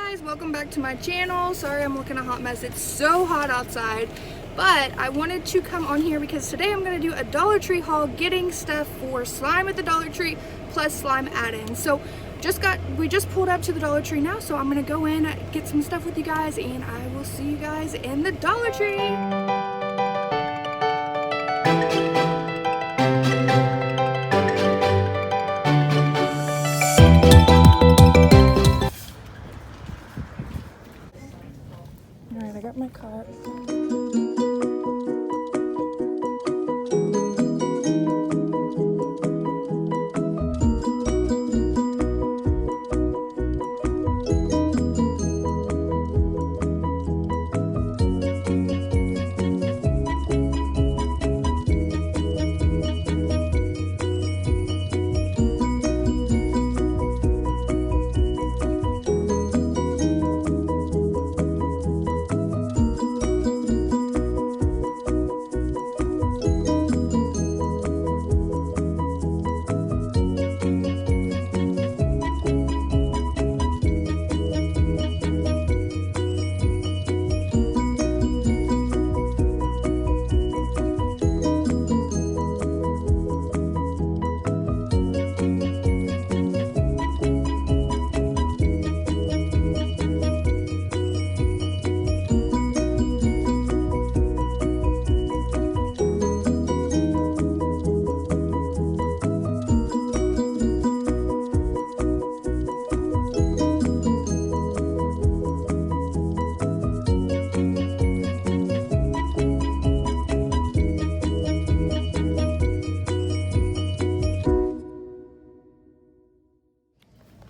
guys, welcome back to my channel. Sorry I'm looking a hot mess. It's so hot outside, but I wanted to come on here because today I'm going to do a Dollar Tree haul getting stuff for slime at the Dollar Tree plus slime add-ins. So we just pulled up to the Dollar Tree now, so I'm going to go in, get some stuff with you guys, and I will see you guys in the Dollar Tree. Alright, I got my cart.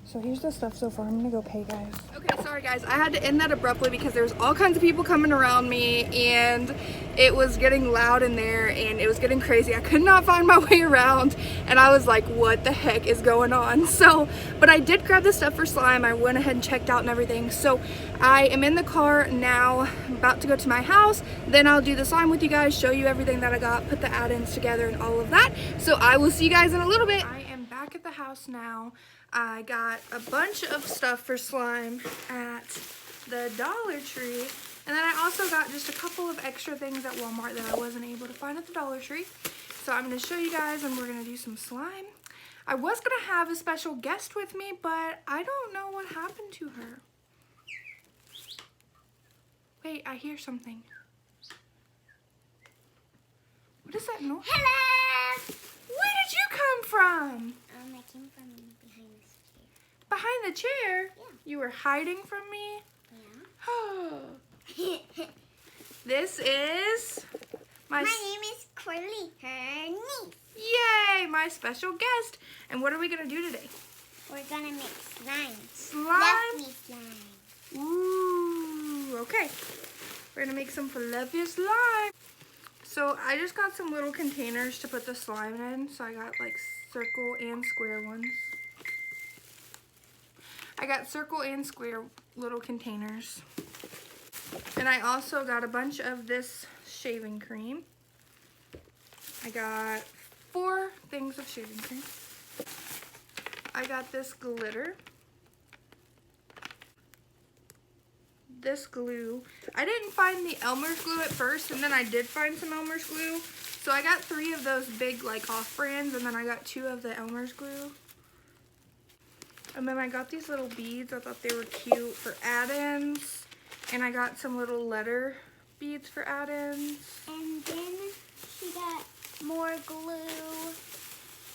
So here's the stuff so far. I'm gonna go pay, guys. Okay, sorry guys, I had to end that abruptly because there was all kinds of people coming around me and it was getting loud in there and it was getting crazy. I could not find my way around and I was like, what the heck is going on? But I did grab the stuff for slime. I went ahead and checked out and everything. So I am in the car now, I'm about to go to my house. Then I'll do the slime with you guys, show you everything that I got, put the add-ins together and all of that. So I will see you guys in a little bit. I am back at the house now. I got a bunch of stuff for slime at the Dollar Tree, and then I also got just a couple of extra things at Walmart that I wasn't able to find at the Dollar Tree. So I'm going to show you guys and we're going to do some slime. I was going to have a special guest with me, but I don't know what happened to her. Wait, I hear something. What is that noise? Hello! Where did you come from? I came from behind this chair. Behind the chair? Yeah. You were hiding from me? Yeah. This is My name is Curly, her niece. Yay, my special guest. And what are we going to do today? We're gonna make slime. Slime? Love me slime. Ooh, okay. We're going to make some fluffy slime. So I just got some little containers to put the slime in. So I got like circle and square ones. I got circle and square little containers. And I also got a bunch of this shaving cream. I got 4 things of shaving cream. I got this glitter. This glue. I didn't find the Elmer's glue at first, and then I did find some Elmer's glue. So I got 3 of those big like off-brands, and then I got 2 of the Elmer's glue. And then I got these little beads. I thought they were cute for add-ins. And I got some little letter beads for add-ins. And then she got more glue.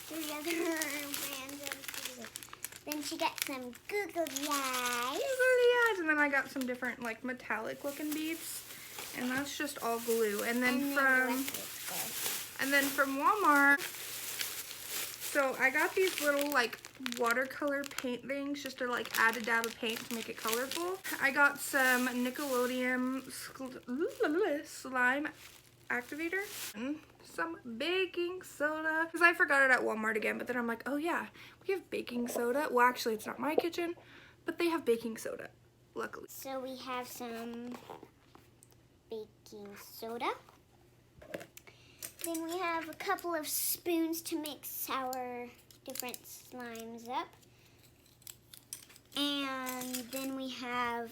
3 other random glue. Then she got some googly eyes. Googly eyes. And then I got some different like metallic looking beads. And that's just all glue. And then from Walmart, so I got these little like watercolor paint things just to like add a dab of paint to make it colorful. I got some Nickelodeon slime activator and some baking soda because I forgot it at Walmart again, but then I'm like, oh yeah, we have baking soda. Well, actually it's not my kitchen, but they have baking soda, luckily. So we have some baking soda. Then we have a couple of spoons to mix our different slimes up. And then we have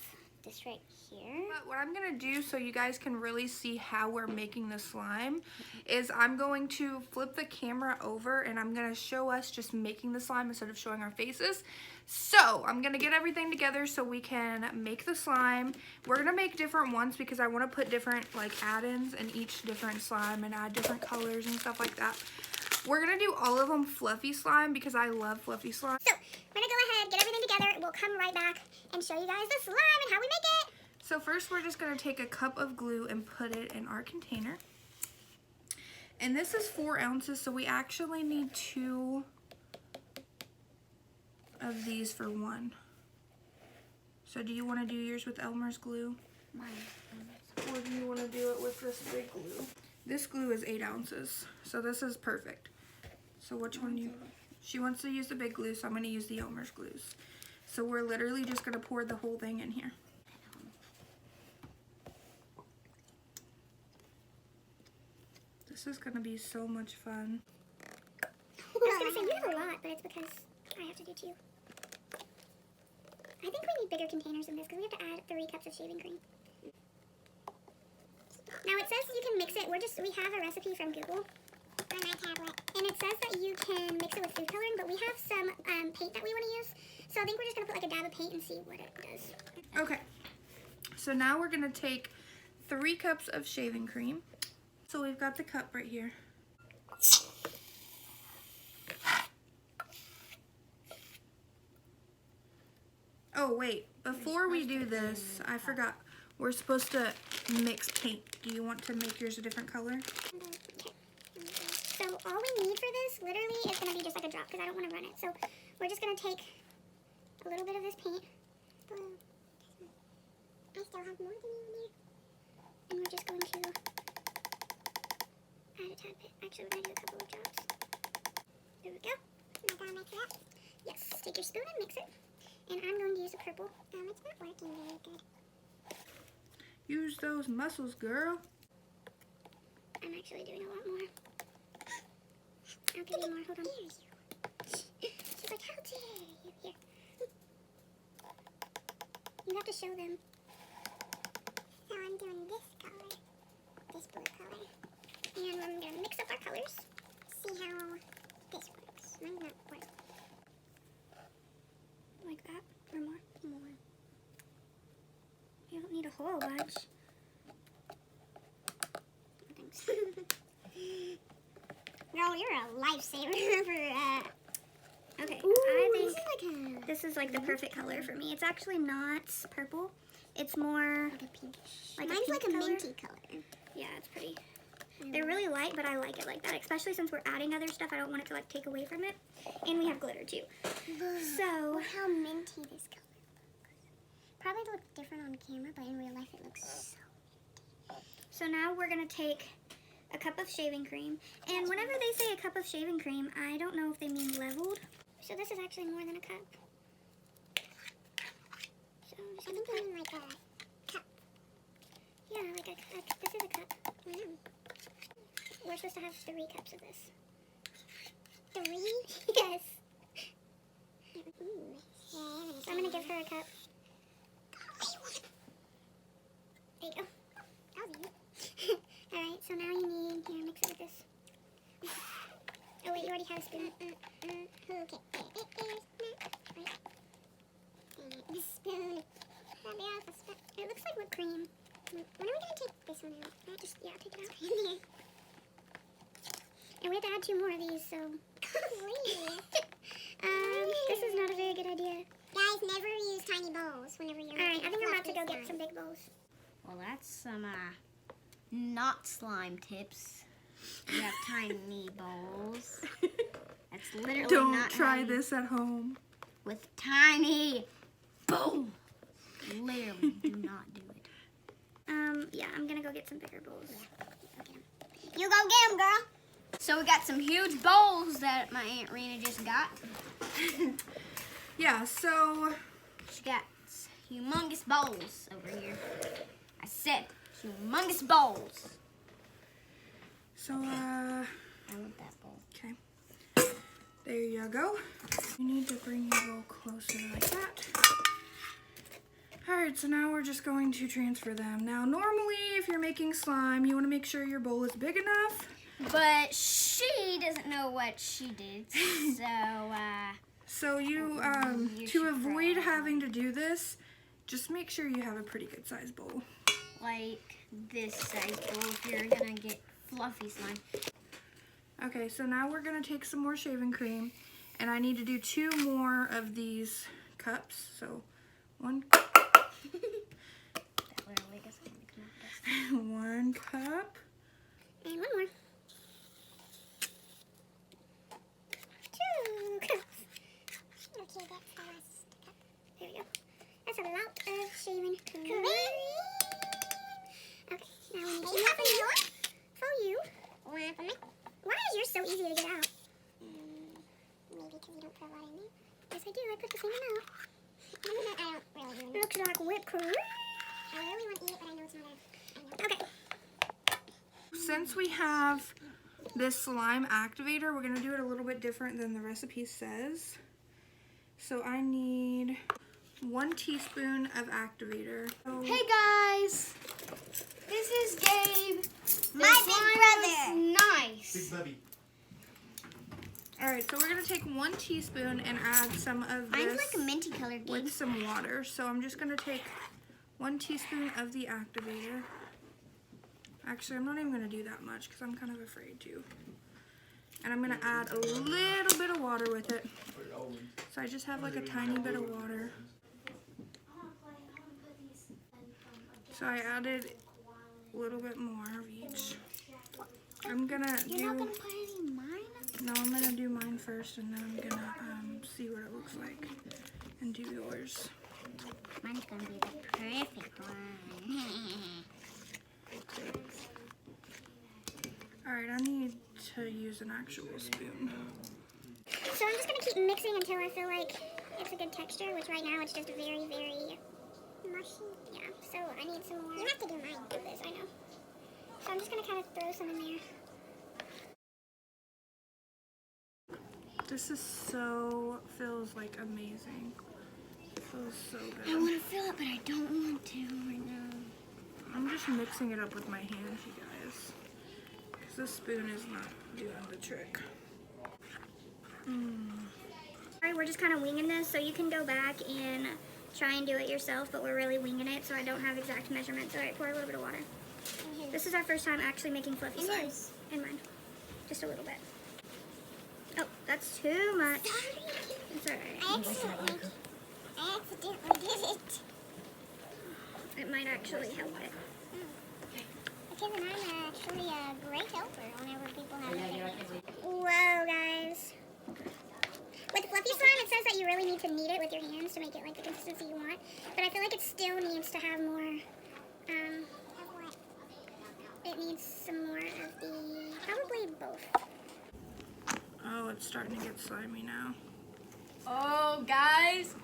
just right here. But what I'm gonna do so you guys can really see how we're making the slime is I'm going to flip the camera over and I'm gonna show us just making the slime instead of showing our faces. So I'm gonna get everything together so we can make the slime. We're gonna make different ones because I wanna put different like add-ins in each different slime and add different colors and stuff like that. We're gonna do all of them fluffy slime because I love fluffy slime. So we're gonna go ahead, get everything together, and we'll come right back and show you guys the slime and how we make it. So first we're just gonna take a cup of glue and put it in our container. And this is 4 ounces, so we actually need 2 of these for 1. So do you wanna do yours with Elmer's glue? Mine. Or do you wanna do it with this big glue? This glue is 8 ounces, so this is perfect. So which one do you? She wants to use the big glue, so I'm gonna use the Elmer's glues. So we're literally just gonna pour the whole thing in here. This is gonna be so much fun. I was gonna say, you have a lot, but it's because I have to do 2. I think we need bigger containers than this because we have to add 3 cups of shaving cream. Now it says you can mix it. We have a recipe from Google on my tablet, and it says that you can mix it with food coloring, but we have some paint that we want to use. So I think we're just gonna put like a dab of paint and see what it does. Okay, so now we're gonna take 3 cups of shaving cream. So we've got the cup right here. Oh wait, before we do this, I forgot. We're supposed to mix paint. Do you want to make yours a different color? Okay. So all we need for this literally is gonna be just like a drop because I don't want to run it. So we're just gonna take a little bit of this paint. I still have more than you in there. And we're just going to add a tad bit. Actually, we're gonna do a couple of drops. There we go. Am I gonna mix it up? Yes. Take your spoon and mix it. And I'm going to use a purple. It's not working very good. Use those muscles, girl. I'm actually doing a lot more. I'll give you more. Hold on. She's like, how dare you? Here. You have to show them. So I'm doing this color. This blue color. And I'm going to mix up our colors. See how this works. Mine's not working. Like that or more? More. You don't need a whole bunch. Thanks. Girl, you're a lifesaver for, Okay, Ooh, I think this is like the perfect color for me. It's actually not purple. It's more like a pinkish. like Mine's a like a pink color. minty color. Yeah, it's pretty. They're really light, but I like it like that. Especially since we're adding other stuff, I don't want it to like take away from it. And we have glitter too. So Look how minty this color looks. Probably look different on camera, but in real life it looks so minty. So now we're gonna take a cup of shaving cream. And whenever they say a cup of shaving cream, I don't know if they mean leveled. So this is actually more than a cup. So I'm just gonna put in like a cup. Yeah, like this is a cup. Mm. We're supposed to have 3 cups of this. 3? Yes. Ooh. So I'm gonna give her a cup. There you go. Alright, so now you need, here, mix it with this. Oh wait, you already have a spoon. Okay. The spoon. It looks like whipped cream. When are we gonna take this one out? Yeah, take it out. In there. And we have to add 2 more of these, so. Really? This is not a very good idea. Guys, never use tiny bowls whenever you're Alright, I think we're about to go fluffy get some big bowls. Well, that's some not slime tips. You have tiny bowls. That's literally Don't not try how you- this at home. with tiny boom. Literally, do not do it. Yeah, I'm gonna go get some bigger bowls. You go get them, girl. So we got some huge bowls that my Aunt Rena just got. Yeah, so She got humongous bowls over here. I said humongous bowls. I want that bowl. okay. There you go. You need to bring your bowl closer like that. Alright, Alright, so now we're just going to transfer them. Now normally if you're making slime, you want to make sure your bowl is big enough. But she doesn't know what she did, So you You to should avoid try. having to do this, just make sure you have a pretty good size bowl. like this size bowl if you're gonna get fluffy slime. Okay, so now we're gonna take some more shaving cream, and I need to do 2 more of these cups. So 1 That literally doesn't make no sense. 1 cup. And 1 more. 2 cups. Okay, that's the last cup. There we go. That's a lot of shaving cream. Okay, now we need 2 more for you. 1 for me. Why is yours so easy to get out? Maybe because you don't put a lot in there. Yes, I do. I put the same amount. I don't really do. Looks like whipped cream. I really want to eat it, but I know it's not a... Okay. Since we have this slime activator, we're gonna do it a little bit different than the recipe says. So I need 1 teaspoon of activator. So Hey guys, this is Gabe. My big brother. Nice. Big Bubby. Alright, so we're gonna take 1 teaspoon and add some of Mine's this like a minty color, Gabe. with some water. So I'm just gonna take 1 teaspoon of the activator. Actually, I'm not even gonna do that much because I'm kind of afraid to. And I'm gonna add a little bit of water with it. So I just have like a tiny bit of water. So I added a little bit more of each. I'm gonna You're not do, gonna put any in mine? no, I'm gonna do mine first, and then I'm gonna see what it looks like and do yours. Mine's gonna be the perfect one. Alright, I need to use an actual spoon. So I'm just going to keep mixing until I feel like it's a good texture, which right now it's just very, very mushy. Yeah, so I need some more. You have to do mine with this, I know. So I'm just going to kind of throw some in there. This is feels like amazing. Feels so I good. want to fill it, but I don't want to right now. I'm just mixing it up with my hands, you guys. Because this spoon is not doing the trick. Alright, we're just kind of winging this, so you can go back and try and do it yourself, but we're really winging it, so I don't have exact measurements. Alright, pour a little bit of water. This is our first time actually making fluffy slime. And mine. Just a little bit. Oh, that's too much. It's alright. I accidentally did it. It might actually help it. Because I'm actually a great helper whenever people have it. Whoa, guys. With fluffy slime, it says that you really need to knead it with your hands to make it like the consistency you want. But I feel like it still needs to have more, it needs some more of the, probably both. Oh, it's starting to get slimy now. Oh, guys,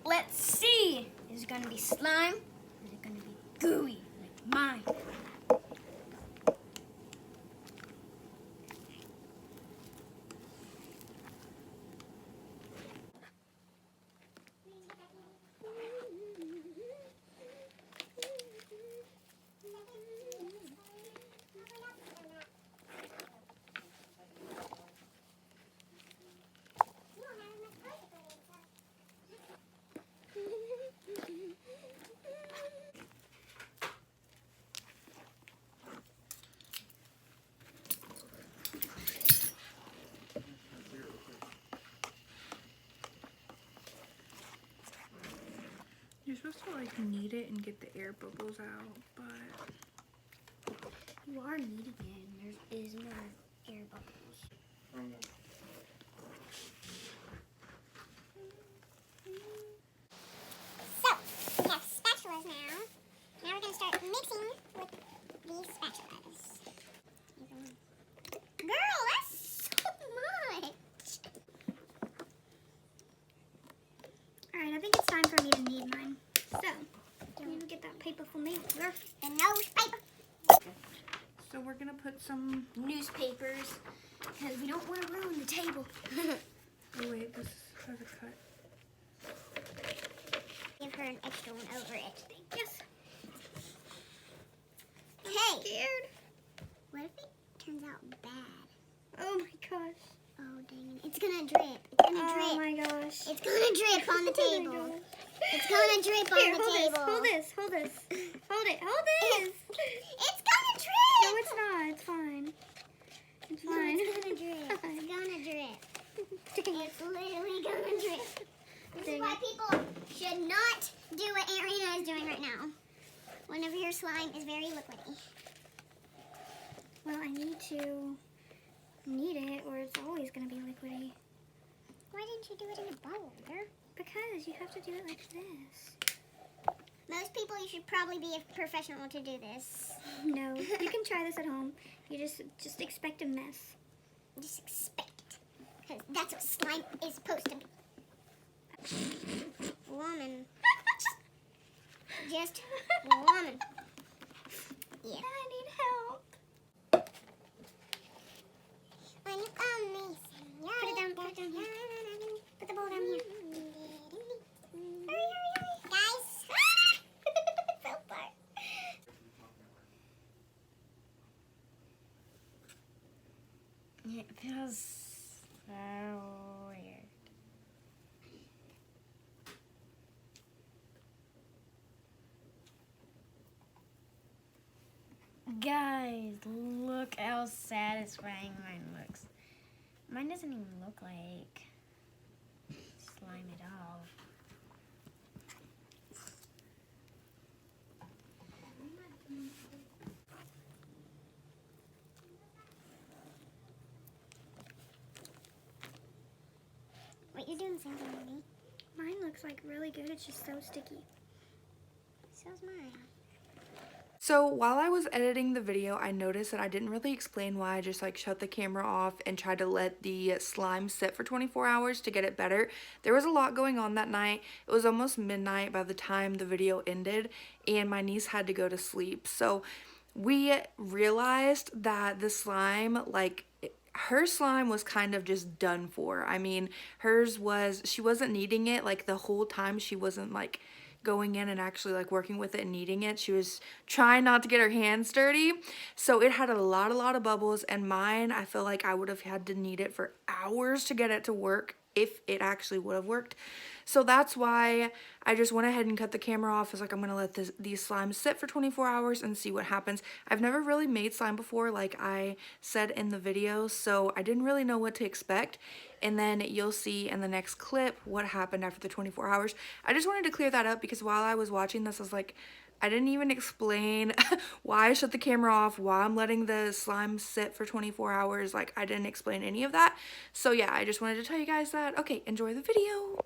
let's see. Is it gonna be slime? Or is it gonna be gooey like mine? You're supposed to like knead it and get the air bubbles out, but You are kneading it, and there is no air bubbles. So, we have spatulas now. Now we're going to start mixing with these spatulas. Girl, that's so much. alright, I think it's time for me to knead mine. So, can you get that paper for me, girl? The newspaper. So we're gonna put some, Newspapers, because we don't want to ruin the table. oh wait, this has a cut. Give her her an extra one over it. Yes. Hey, Scared. what if it turns out bad? Oh my gosh. Oh, dang it. It's gonna drip. It's gonna Oh drip. my gosh. It's gonna drip on the Oh my table. gosh. It's gonna drip Here, on the hold this, table. hold this, hold this. Hold it, hold this. It's gonna drip. No, it's not. It's fine. It's No, fine. it's gonna drip. It's gonna drip. Dang it. It's literally gonna drip. This Dang is why it. people should not do what Aunt Rena is doing right now. Whenever your slime is very liquidy. Well, I need to knead it or it's always going to be liquidy. Why didn't you do it in a bowl, girl? Because you have to do it like this. Most people, you should probably be a professional to do this. No, you can try this at home. You just expect a mess. Just expect it. Because that's what slime is supposed to be. Woman. Just woman. Yeah. I need help. When you come, me, put it down, put it down here. Put the bowl down here. Hurry, hurry, hurry. Guys. So far. It feels so weird. Guys, look how satisfying mine looks. Mine doesn't even look like slime at all. What you're doing sounds amazing. Mine looks like really good. It's just so sticky. So's mine. So while I was editing the video, I noticed that I didn't really explain why I just like shut the camera off and tried to let the slime sit for 24 hours to get it better. There was a lot going on that night. It was almost midnight by the time the video ended and my niece had to go to sleep. So we realized that the slime, like her slime was kind of just done for. I mean, hers was, she wasn't kneading it like the whole time. She wasn't like going in and actually like working with it and kneading it. She was trying not to get her hands dirty. So it had a lot of bubbles, and mine, I feel like I would have had to knead it for hours to get it to work if it actually would have worked. So that's why I just went ahead and cut the camera off. I was like, I'm gonna let these slimes sit for 24 hours and see what happens. I've never really made slime before, like I said in the video, so I didn't really know what to expect. And then you'll see in the next clip what happened after the 24 hours. I just wanted to clear that up because while I was watching this, I was like, I didn't even explain why I shut the camera off, why I'm letting the slime sit for 24 hours. Like, I didn't explain any of that. So yeah, I just wanted to tell you guys that. Okay, enjoy the video.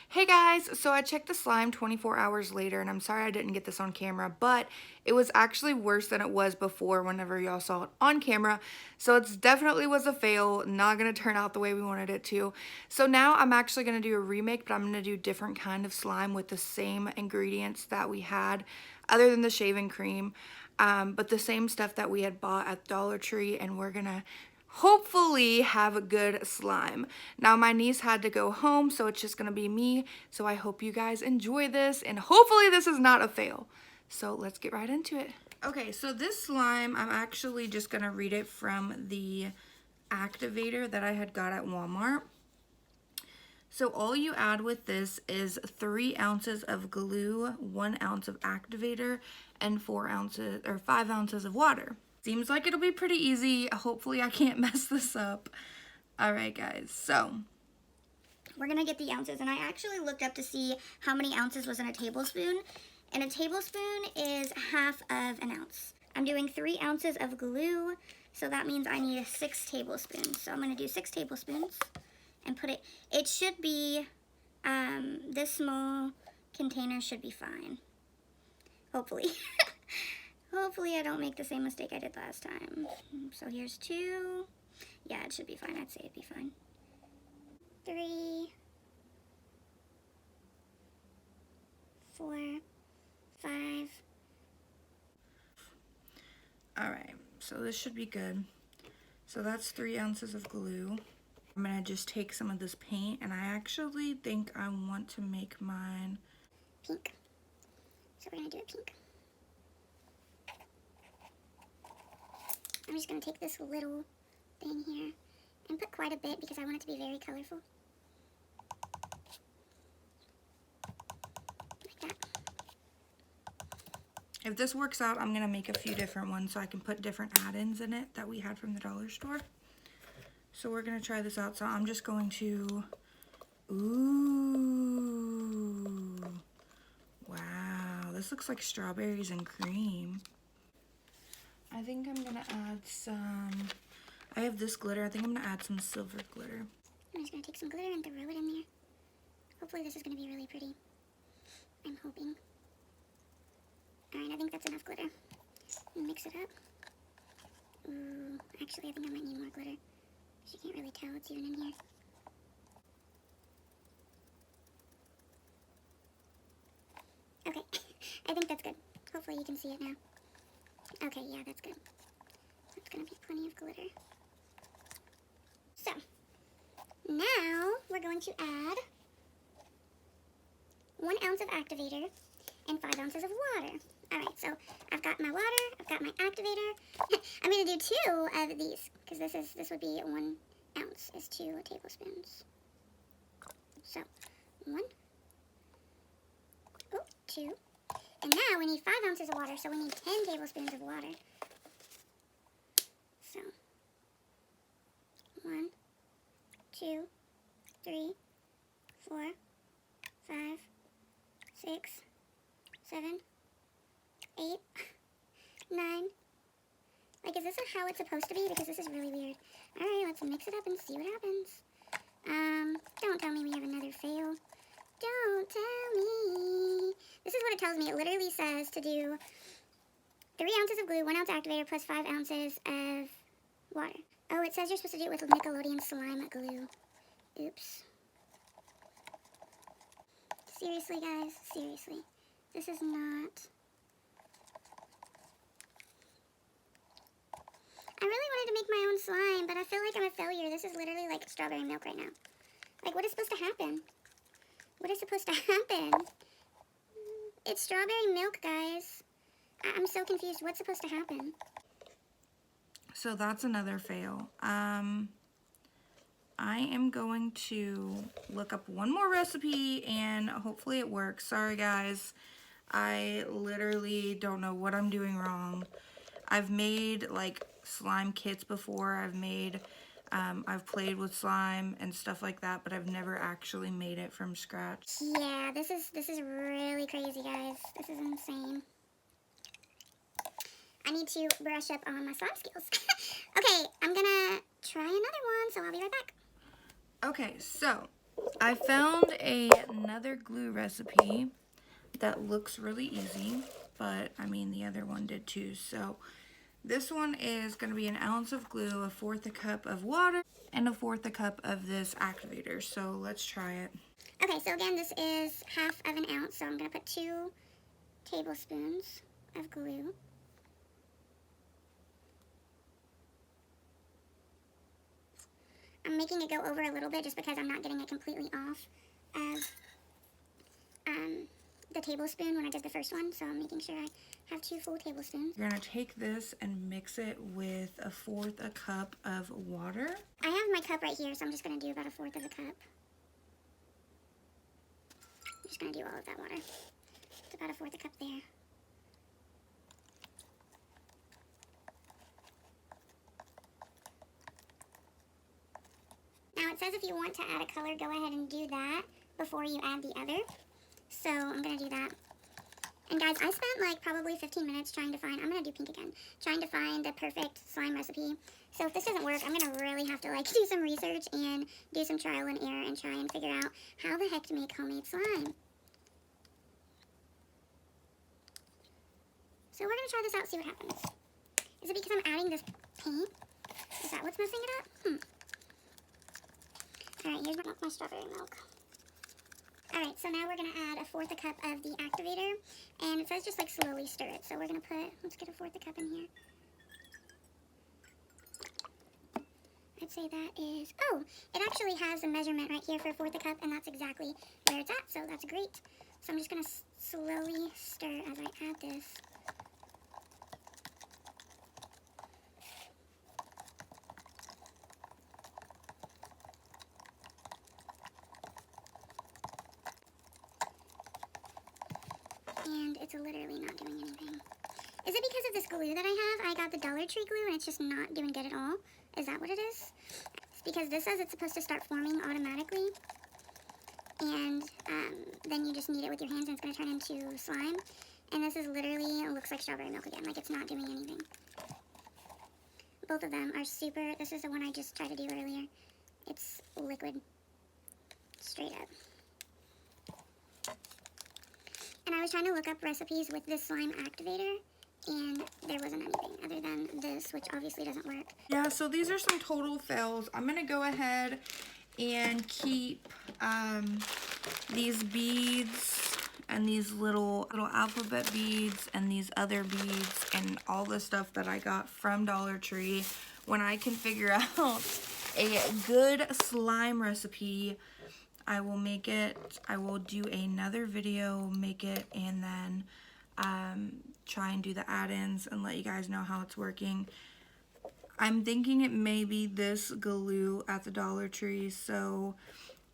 Hey guys, so I checked the slime 24 hours later, and I'm sorry I didn't get this on camera, but it was actually worse than it was before whenever y'all saw it on camera. So it's definitely was a fail, not gonna turn out the way we wanted it to. So now I'm actually gonna do a remake, but I'm gonna do different kind of slime with the same ingredients that we had, other than the shaving cream, but the same stuff that we had bought at Dollar Tree, and we're gonna hopefully have a good slime. Now my niece had to go home, so it's just gonna be me. So I hope you guys enjoy this, and hopefully this is not a fail. So let's get right into it. Okay, so this slime, I'm actually just gonna read it from the activator that I had got at Walmart. So all you add with this is 3 ounces of glue, 1 ounce of activator, and 5 ounces of water. Seems like it'll be pretty easy. Hopefully I can't mess this up. All right, guys, so We're gonna get the ounces, and I actually looked up to see how many ounces was in a tablespoon, and a tablespoon is half of an ounce. I'm doing 3 ounces of glue, so that means I need 6 tablespoons. So I'm gonna do 6 tablespoons and put it should be, this small container should be fine. Hopefully. Hopefully I don't make the same mistake I did last time. So here's 2. Yeah, it should be fine. I'd say it'd be fine. 3, 4, 5. all right, so this should be good. So that's 3 ounces of glue. I'm gonna just take some of this paint, and I actually think I want to make mine Pink. So we're gonna do a pink. I'm just gonna take this little thing here and put quite a bit because I want it to be very colorful. Like that. If this works out, I'm gonna make a few different ones so I can put different add-ins in it that we had from the dollar store. So we're gonna try this out. So I'm just going to, ooh, wow, this looks like strawberries and cream. I think I'm gonna add some, I have this glitter. I think I'm gonna add some silver glitter. I'm just gonna take some glitter and throw it in there. Hopefully this is gonna be really pretty. I'm hoping. Alright, I think that's enough glitter. Mix it up. Ooh, actually I think I might need more glitter. You can't really tell it's even in here. Okay, I think that's good. Hopefully you can see it now. Okay, yeah, that's good. That's gonna be plenty of glitter. So, now we're going to add 1 ounce of activator and 5 ounces of water. Alright, so I've got my water, I've got my activator. I'm going to do 2 of these, because this would be 1 ounce is 2 tablespoons. So, 1, 2, and now we need 5 ounces of water, so we need 10 tablespoons of water. So, 1, 2, 3, 4, 5, 6, 7, 8, 9. Like, is this how it's supposed to be? Because this is really weird. Alright, let's mix it up and see what happens. Don't tell me we have another fail. Don't tell me. This is what it tells me. It literally says to do 3 ounces of glue, 1 ounce activator, plus 5 ounces of water. Oh, it says you're supposed to do it with Nickelodeon slime glue. Oops. Seriously, guys? Seriously. This is not... I really wanted to make my own slime, but I feel like I'm a failure. This is literally like strawberry milk right now. Like, what is supposed to happen? What is supposed to happen? It's strawberry milk, guys. I'm so confused. What's supposed to happen? So that's another fail. I am going to look up one more recipe and hopefully it works. Sorry guys, I literally don't know what I'm doing wrong. I've made like slime kits before. I've played with slime and stuff like that, but I've never actually made it from scratch. Yeah, this is really crazy, guys. This is insane. I need to brush up on my slime skills. Okay, I'm gonna try another one, so I'll be right back. Okay, so I found another glue recipe that looks really easy, but I mean the other one did too. So this one is going to be 1 ounce of glue, 1/4 cup of water, and 1/4 cup of this activator. So let's try it. Okay, so again, this is 1/2 ounce, so I'm gonna put 2 tablespoons of glue. I'm making it go over a little bit just because I'm not getting it completely off of the tablespoon when I did the first one, so I'm making sure I have 2 full tablespoons. You're going to take this and mix it with 1/4 cup of water. I have my cup right here, so I'm just going to do about 1/4 of a cup. I'm just going to do all of that water. It's about 1/4 cup there. Now it says if you want to add a color, go ahead and do that before you add the other. So I'm going to do that. And guys, I spent like probably 15 minutes trying to find, I'm going to do pink again, trying to find the perfect slime recipe. So if this doesn't work, I'm going to really have to like do some research and do some trial and error and try and figure out how the heck to make homemade slime. So we're going to try this out, see what happens. Is it because I'm adding this paint? Is that what's messing it up? Alright, here's my strawberry milk. Alright, so now we're going to add 1/4 cup of the activator, and it says just like slowly stir it, so we're going to put, let's get 1/4 cup in here. I'd say that is, oh, it actually has a measurement right here for 1/4 cup, and that's exactly where it's at, so that's great. So I'm just going to slowly stir as I add this. And it's literally not doing anything. Is it because of this glue that I have? I got the Dollar Tree glue and it's just not doing good at all. Is that what it is? It's because this says it's supposed to start forming automatically. And then you just knead it with your hands and it's going to turn into slime. And this is literally, it looks like strawberry milk again, like it's not doing anything. Both of them are super, this is the one I just tried to do earlier. It's liquid, straight up. And I was trying to look up recipes with this slime activator, and there wasn't anything other than this, which obviously doesn't work. Yeah, so these are some total fails. I'm going to go ahead and keep these beads and these little alphabet beads and these other beads and all the stuff that I got from Dollar Tree. When I can figure out a good slime recipe, I will make it. I will do another video, make it, and then try and do the add-ins and let you guys know how it's working. I'm thinking it may be this glue at the Dollar Tree, so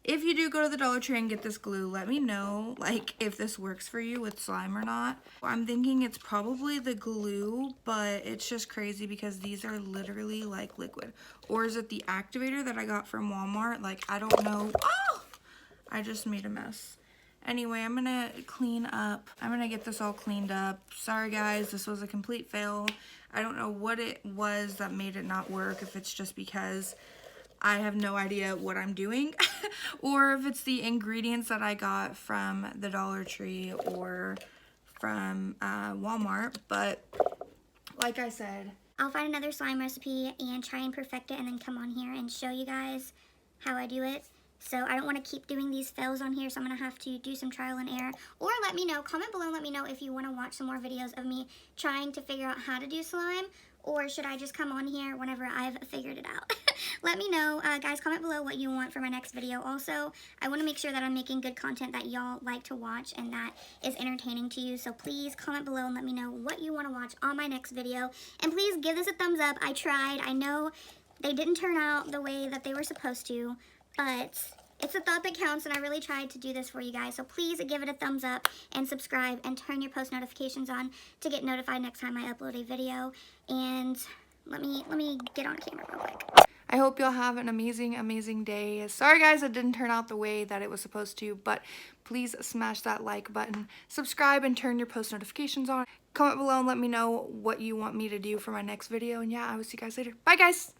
if you do go to the Dollar Tree and get this glue, let me know, like, if this works for you with slime or not. I'm thinking it's probably the glue, but it's just crazy because these are literally like liquid. Or is it the activator that I got from Walmart? Like, I don't know. Oh! I just made a mess. Anyway, I'm gonna clean up. I'm gonna get this all cleaned up. Sorry guys, this was a complete fail. I don't know what it was that made it not work, if it's just because I have no idea what I'm doing, or if it's the ingredients that I got from the Dollar Tree or from Walmart, but like I said, I'll find another slime recipe and try and perfect it and then come on here and show you guys how I do it. So I don't want to keep doing these fails on here, so I'm going to have to do some trial and error. Or let me know, comment below and let me know if you want to watch some more videos of me trying to figure out how to do slime, or should I just come on here whenever I've figured it out. Let me know, guys, comment below what you want for my next video. Also, I want to make sure that I'm making good content that y'all like to watch and that is entertaining to you. So please comment below and let me know what you want to watch on my next video. And please give this a thumbs up. I tried. I know they didn't turn out the way that they were supposed to, but it's a thought that counts, and I really tried to do this for you guys. So please give it a thumbs up and subscribe and turn your post notifications on to get notified next time I upload a video. And let me get on camera real quick. I hope y'all have an amazing, amazing day. Sorry guys, it didn't turn out the way that it was supposed to, but please smash that like button, subscribe, and turn your post notifications on. Comment below and let me know what you want me to do for my next video. And yeah, I will see you guys later. Bye guys!